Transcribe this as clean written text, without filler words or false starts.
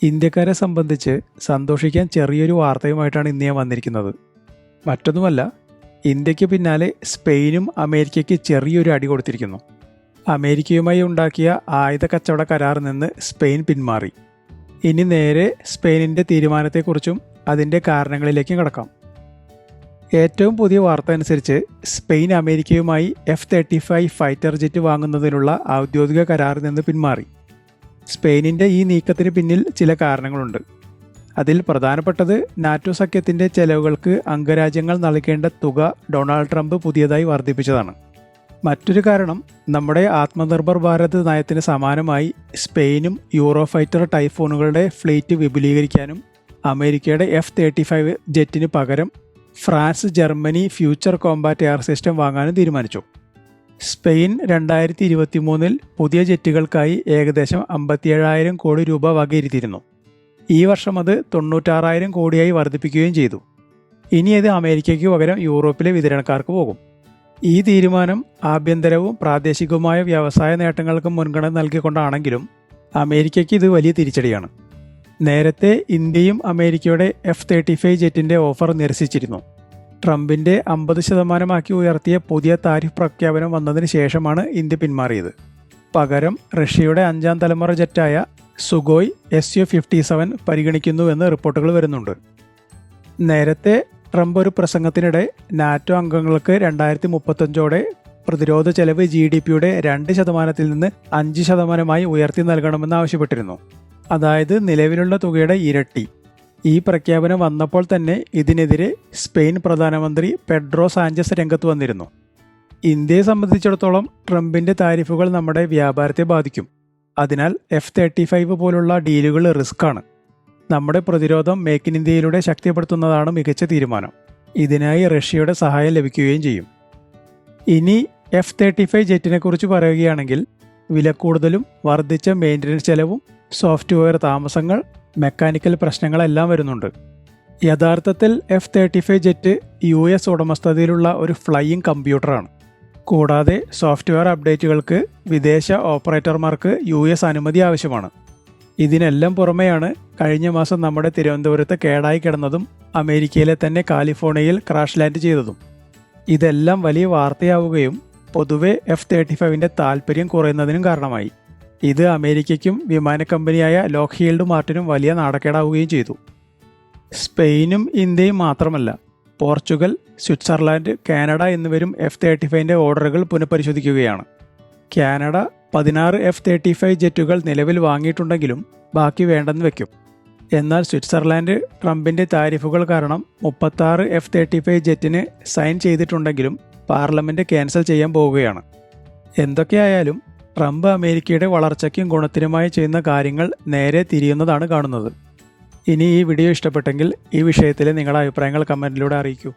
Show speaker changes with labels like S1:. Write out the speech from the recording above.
S1: ഇന്ത്യക്കാരെ സംബന്ധിച്ച് സന്തോഷിക്കാൻ ചെറിയൊരു വാർത്തയുമായിട്ടാണ് ഇന്ന് ഞാൻ വന്നിരിക്കുന്നത്. മറ്റൊന്നുമല്ല, ഇന്ത്യക്ക് പിന്നാലെ സ്പെയിനും അമേരിക്കയ്ക്ക് ചെറിയൊരു അടി കൊടുത്തിരിക്കുന്നു. അമേരിക്കയുമായി ഉണ്ടാക്കിയ ആയുധ കച്ചവട കരാറിൽ നിന്ന് സ്പെയിൻ പിന്മാറി. ഇനി നേരെ സ്പെയിനിൻ്റെ തീരുമാനത്തെക്കുറിച്ചും അതിൻ്റെ കാരണങ്ങളിലേക്കും കടക്കാം. ഏറ്റവും പുതിയ വാർത്ത അനുസരിച്ച് സ്പെയിൻ അമേരിക്കയുമായി F-35 ഫൈറ്റർ ജെറ്റ് വാങ്ങുന്നതിനുള്ള ഔദ്യോഗിക കരാറിൽ നിന്ന് പിന്മാറി. സ്പെയിനിൻ്റെ ഈ നീക്കത്തിന് പിന്നിൽ ചില കാരണങ്ങളുണ്ട്. അതിൽ പ്രധാനപ്പെട്ടത് നാറ്റോ സഖ്യത്തിൻ്റെ ചെലവുകൾക്ക് അംഗരാജ്യങ്ങൾ നൽകേണ്ട തുക ഡൊണാൾഡ് ട്രംപ് പുതിയതായി വർദ്ധിപ്പിച്ചതാണ്. മറ്റൊരു കാരണം, നമ്മുടെ ആത്മനിർഭർ ഭാരത് നയത്തിന് സമാനമായി സ്പെയിനും യൂറോഫൈറ്റർ ടൈഫോണുകളുടെ ഫ്ലീറ്റ് വിപുലീകരിക്കാനും അമേരിക്കയുടെ F-35 ജെറ്റിന് പകരം France, Germany future Kombat air system വാങ്ങാനും തീരുമാനിച്ചു. സ്പെയിൻ 2023 പുതിയ ജെറ്റുകൾക്കായി ഏകദേശം 57,000 കോടി രൂപ വകയിരുത്തിയിരുന്നു. ഈ വർഷം അത് 96,000 കോടിയായി വർദ്ധിപ്പിക്കുകയും ചെയ്തു. ഇനി അത് അമേരിക്കയ്ക്ക് പകരം യൂറോപ്പിലെ വിതരണക്കാർക്ക് പോകും. ഈ തീരുമാനം ആഭ്യന്തരവും പ്രാദേശികവുമായ വ്യവസായ നേട്ടങ്ങൾക്ക് മുൻഗണന നൽകിക്കൊണ്ടാണെങ്കിലും അമേരിക്കയ്ക്ക് ഇത് വലിയ തിരിച്ചടിയാണ്. നേരത്തെ ഇന്ത്യയും അമേരിക്കയുടെ F-35 ജെറ്റിൻ്റെ ഓഫർ നിരസിച്ചിരുന്നു. ട്രംപിൻ്റെ 50% ഉയർത്തിയ പുതിയ താരിഫ് പ്രഖ്യാപനം വന്നതിന് ശേഷമാണ് ഇന്ത്യ പിന്മാറിയത്. പകരം റഷ്യയുടെ 5ാം തലമുറ ജെറ്റായ സുഖോയ് Su-57 പരിഗണിക്കുന്നുവെന്ന് റിപ്പോർട്ടുകൾ വരുന്നുണ്ട്. നേരത്തെ ട്രംപ് ഒരു പ്രസംഗത്തിനിടെ നാറ്റോ അംഗങ്ങൾക്ക് 2035 പ്രതിരോധ ചെലവ് GDPയുടെ 2% നിന്ന് 5% ഉയർത്തി നൽകണമെന്ന് ആവശ്യപ്പെട്ടിരുന്നു. അതായത് നിലവിലുള്ള തുകയുടെ ഇരട്ടി. ഈ പ്രഖ്യാപനം വന്നപ്പോൾ തന്നെ ഇതിനെതിരെ സ്പെയിൻ പ്രധാനമന്ത്രി പെഡ്രോ സാഞ്ചസ് രംഗത്ത് വന്നിരുന്നു. ഇന്ത്യയെ സംബന്ധിച്ചിടത്തോളം ട്രംപിൻ്റെ താരിഫുകൾ നമ്മുടെ വ്യാപാരത്തെ ബാധിക്കും. അതിനാൽ F-35 പോലുള്ള ഡീലുകൾ റിസ്ക്കാണ്. നമ്മുടെ പ്രതിരോധം മേക്ക് ഇൻ ഇന്ത്യയിലൂടെ ശക്തിപ്പെടുത്തുന്നതാണ് മികച്ച തീരുമാനം. ഇതിനായി റഷ്യയുടെ സഹായം ലഭിക്കുകയും ചെയ്യും. ഇനി F-35 ജെറ്റിനെക്കുറിച്ച് പറയുകയാണെങ്കിൽ വിലക്കൂടുതലും വർദ്ധിച്ച മെയിൻ്റനൻസ് ചെലവും സോഫ്റ്റ്വെയർ താമസങ്ങൾ, മെക്കാനിക്കൽ പ്രശ്നങ്ങളെല്ലാം വരുന്നുണ്ട്. യഥാർത്ഥത്തിൽ F-35 ജെറ്റ് US ഉടമസ്ഥതയിലുള്ള ഒരു ഫ്ലൈയിങ് കമ്പ്യൂട്ടറാണ്. കൂടാതെ സോഫ്റ്റ്വെയർ അപ്ഡേറ്റുകൾക്ക് വിദേശ ഓപ്പറേറ്റർമാർക്ക് US അനുമതി ആവശ്യമാണ്. ഇതിനെല്ലാം പുറമെയാണ് കഴിഞ്ഞ മാസം നമ്മുടെ തിരുവനന്തപുരത്ത് കേടായി കിടന്നതും അമേരിക്കയിലെ തന്നെ കാലിഫോർണിയയിൽ ക്രാഷ് ലാൻഡ് ചെയ്തതും. ഇതെല്ലാം വലിയ വാർത്തയാവുകയും പൊതുവെ F-35ൻ്റെ താൽപ്പര്യം കുറയുന്നതിനും കാരണമായി. ഇത് അമേരിക്കയ്ക്കും വിമാന കമ്പനിയായ ലോക്ഹീൽഡ് മാർട്ടിനും വലിയ നാണക്കേടാവുകയും ചെയ്തു. സ്പെയിനും ഇന്ത്യയും മാത്രമല്ല, പോർച്ചുഗൽ, സ്വിറ്റ്സർലാൻഡ്, കാനഡ എന്നിവരും F-35ൻ്റെ ഓർഡറുകൾ പുനഃപരിശോധിക്കുകയാണ്. കാനഡ 16 F-35 ജെറ്റുകൾ നിലവിൽ വാങ്ങിയിട്ടുണ്ടെങ്കിലും ബാക്കി വേണ്ടെന്ന് വയ്ക്കും. എന്നാൽ സ്വിറ്റ്സർലാൻഡ് ട്രംപിൻ്റെ താരിഫുകൾ കാരണം 36 F-35 ജെറ്റിന് സൈൻ ചെയ്തിട്ടുണ്ടെങ്കിലും പാർലമെൻറ്റ് ക്യാൻസൽ ചെയ്യാൻ പോവുകയാണ്. എന്തൊക്കെയായാലും ട്രംപ് അമേരിക്കയുടെ വളർച്ചയ്ക്കും ഗുണത്തിനുമായി ചെയ്യുന്ന കാര്യങ്ങൾ നേരെ തിരിയുന്നതാണ് കാണുന്നത്. ഇനി ഈ വീഡിയോ ഇഷ്ടപ്പെട്ടെങ്കിൽ ഈ വിഷയത്തിലെ നിങ്ങളുടെ അഭിപ്രായങ്ങൾ കമൻറ്റിലൂടെ അറിയിക്കൂ.